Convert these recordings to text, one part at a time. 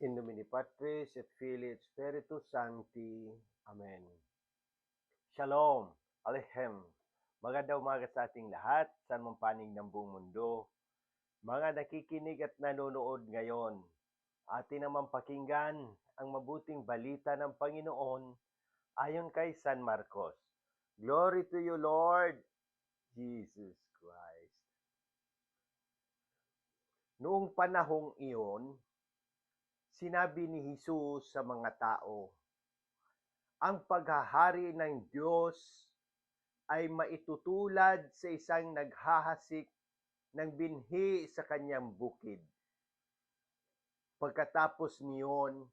In nomine Patris et Filii et Spiritus Sancti. Amen. Shalom, Aleichem. Magandang umaga sa ating lahat, saan mang panig ng buong mundo. Mga nakikinig at nanonood ngayon, atin naman pakinggan ang mabuting balita ng Panginoon ayon kay San Marcos. Glory to you, Lord Jesus Christ. Noong panahong iyon, sinabi ni Jesus sa mga tao, ang paghahari ng Diyos ay maitutulad sa isang naghahasik ng binhi sa kanyang bukid. Pagkatapos niyon,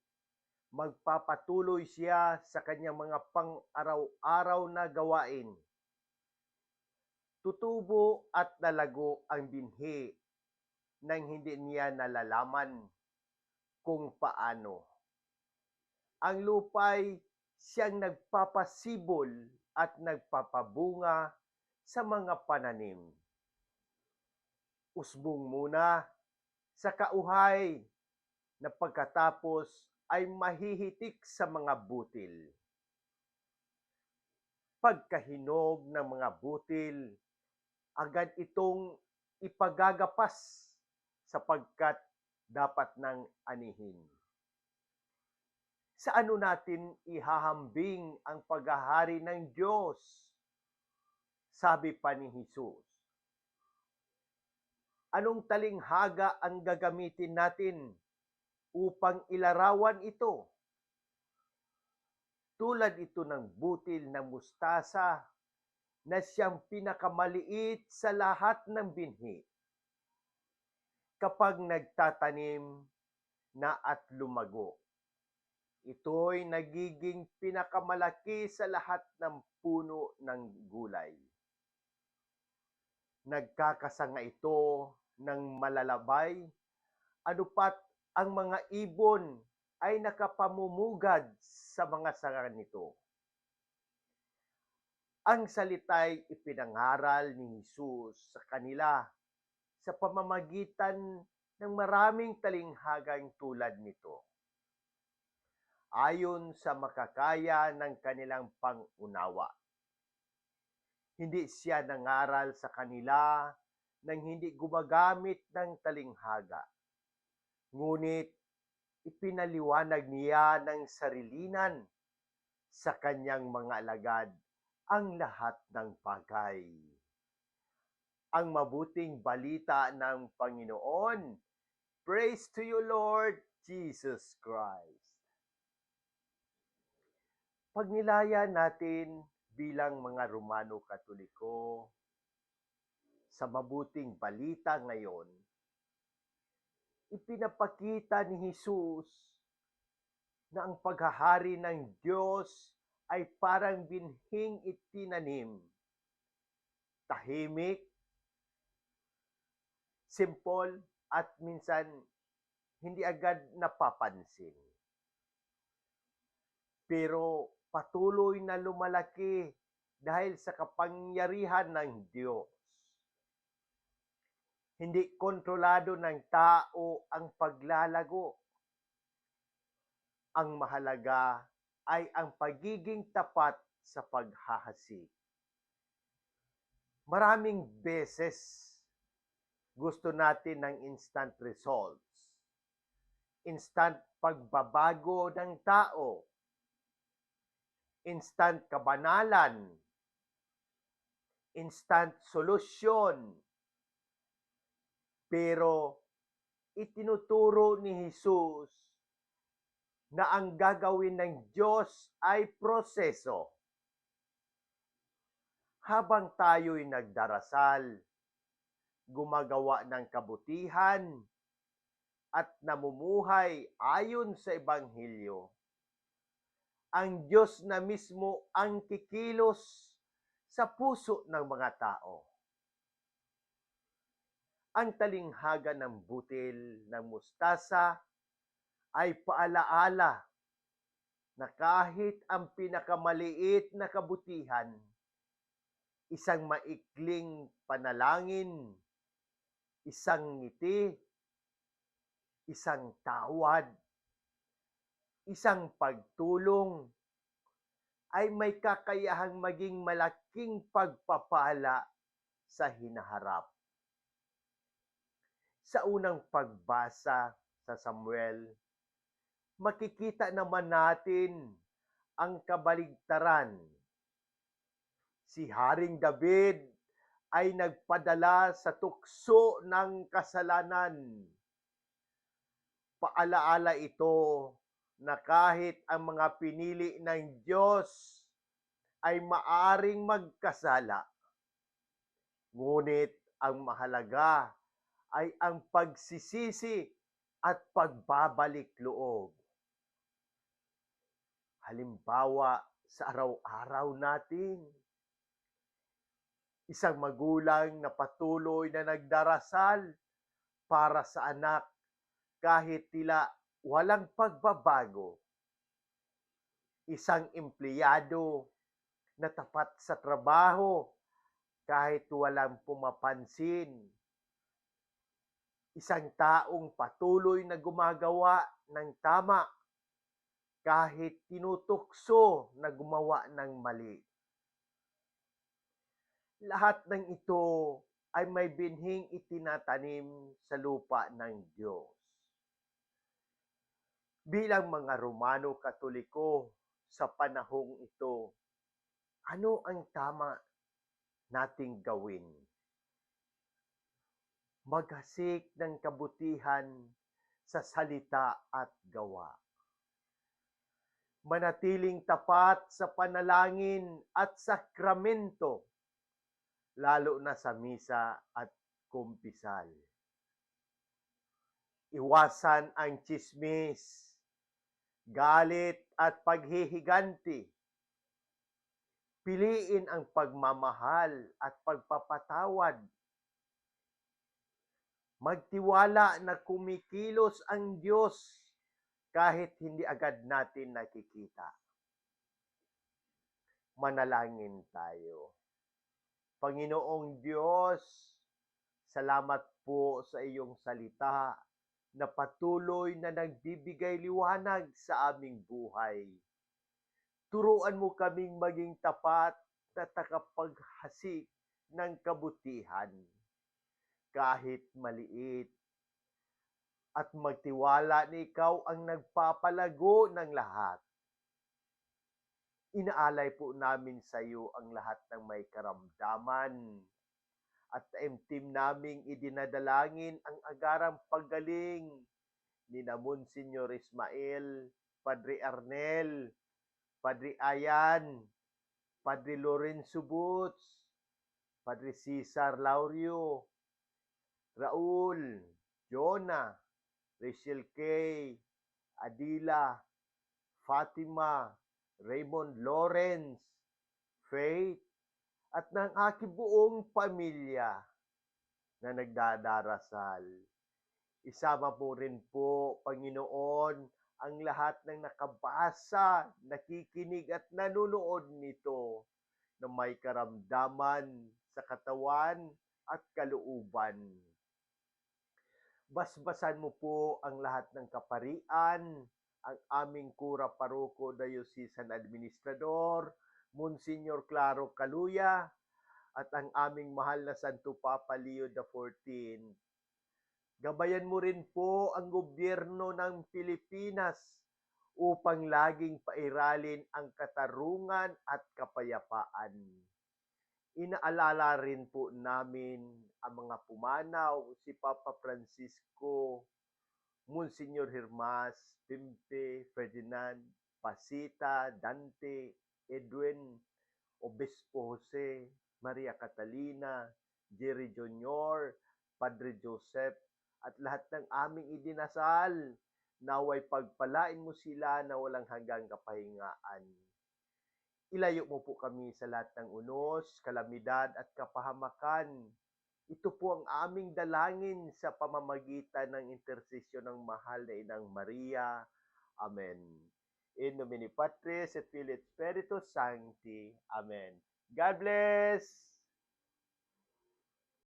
magpapatuloy siya sa kanyang mga pang-araw-araw na gawain. Tutubo at lalago ang binhi nang hindi niya nalalaman kung paano. Ang lupa'y siyang nagpapasibol at nagpapabunga sa mga pananim. Usbong muna sa kauhay na pagkatapos ay mahihitik sa mga butil. Pagkahinog ng mga butil, agad itong ipagagapas sapagkat dapat nang anihin. Sa ano natin ihahambing ang paghahari ng Diyos? Sabi pa ni Jesus. Anong talinghaga ang gagamitin natin upang ilarawan ito? Tulad ito ng butil ng mustasa na siyang pinakamaliit sa lahat ng binhi. Kapag nagtatanim na at lumago, ito'y nagiging pinakamalaki sa lahat ng puno ng gulay. Nagkakasanga ito ng malalabay, anupat ang mga ibon ay nakapamumugad sa mga sanga nito. Ang salita'y ipinangaral ni Jesus sa kanila sa pamamagitan ng maraming talinghagang tulad nito. Ayon sa makakaya ng kanilang pangunawa. Hindi siya nangaral sa kanila nang hindi gumagamit ng talinghaga. Ngunit ipinaliwanag niya ng sarilinan sa kanyang mga alagad ang lahat ng bagay. Ang mabuting balita ng Panginoon. Praise to you, Lord Jesus Christ. Pagnilaya natin bilang mga Romano Katoliko sa mabuting balita ngayon, ipinapakita ni Jesus na ang paghahari ng Diyos ay parang binhing itinanim. Tahimik, simple, at minsan hindi agad napapansin. Pero patuloy na lumalaki dahil sa kapangyarihan ng Diyos. Hindi kontrolado ng tao ang paglalago. Ang mahalaga ay ang pagiging tapat sa paghahasik. Maraming beses gusto natin ng instant results. Instant pagbabago ng tao. Instant kabanalan. Instant solusyon. Pero itinuturo ni Jesus na ang gagawin ng Diyos ay proseso. Habang tayo'y nagdarasal, gumagawa ng kabutihan, at namumuhay ayon sa Ebanghelyo, ang Diyos na mismo ang kikilos sa puso ng mga tao. Ang talinghaga ng butil ng mustasa ay paalaala na kahit ang pinakamaliit na kabutihan, isang maikling panalangin, isang ngiti, isang tawad, isang pagtulong ay may kakayahang maging malaking pagpapala sa hinaharap. Sa unang pagbasa sa Samuel, makikita naman natin ang kabaligtaran. Si Haring David ay nagpadala sa tukso ng kasalanan. Paalaala ito na kahit ang mga pinili ng Diyos ay maaring magkasala, ngunit ang mahalaga ay ang pagsisisi at pagbabalik loob. Halimbawa sa araw-araw natin, isang magulang na patuloy na nagdarasal para sa anak kahit tila walang pagbabago. Isang empleyado na tapat sa trabaho kahit walang pumapansin. Isang taong patuloy na gumagawa ng tama kahit tinutukso na gumawa ng mali. Lahat ng ito ay may binhing itinatanim sa lupa ng Diyos. Bilang mga Romano Katoliko sa panahong ito, ano ang tama nating gawin? Maghasik ng kabutihan sa salita at gawa. Manatiling tapat sa panalangin at sakramento, lalo na sa misa at kumpisal. Iwasan ang tsismis, galit at paghihiganti. Piliin ang pagmamahal at pagpapatawad. Magtiwala na kumikilos ang Diyos kahit hindi agad natin nakikita. Manalangin tayo. Panginoong Diyos, salamat po sa iyong salita na patuloy na nagbibigay liwanag sa aming buhay. Turuan mo kaming maging tapat na tagapaghasik ng kabutihan kahit maliit, at magtiwala na ikaw ang nagpapalago ng lahat. Inaalay po namin sa iyo ang lahat ng may karamdaman at taimtim naming idinadalangin ang agarang paggaling ni Monsignor Ismael, Padre Arnel, Padre Ayan, Padre Lorenzo Boots, Padre Cesar Laurio, Raul, Jonah, Rachel Kay, Adila, Fatima, Raymond Lawrence, Faith, at ng aking buong pamilya na nagdadarasal. Isama po rin po, Panginoon, ang lahat ng nakabasa, nakikinig at nanonood nito na may karamdaman sa katawan at kalooban. Basbasan mo po ang lahat ng kaparian, ang aming Kura Paroko Diocesan Administrador, Monsignor Claro Caluya, at ang aming mahal na Santo Papa Leo XIV. Gabayan mo rin po ang gobyerno ng Pilipinas upang laging pairalin ang katarungan at kapayapaan. Inaalala rin po namin ang mga pumanaw, si Papa Francisco, Monsignor Hermas, Pimpe, Ferdinand, Pasita, Dante, Edwin, Obispo Jose, Maria Catalina, Jerry Jr., Padre Joseph, at lahat ng aming idinasal. Naway pagpalain mo sila na walang hanggang kapahingaan. Ilayo mo po kami sa lahat ng unos, kalamidad at kapahamakan. Ito po ang aming dalangin sa pamamagitan ng intersesyon ng mahal na Inang Maria. Amen. In nomine Patris et Filii et Spiritus Sancti. Amen. God bless!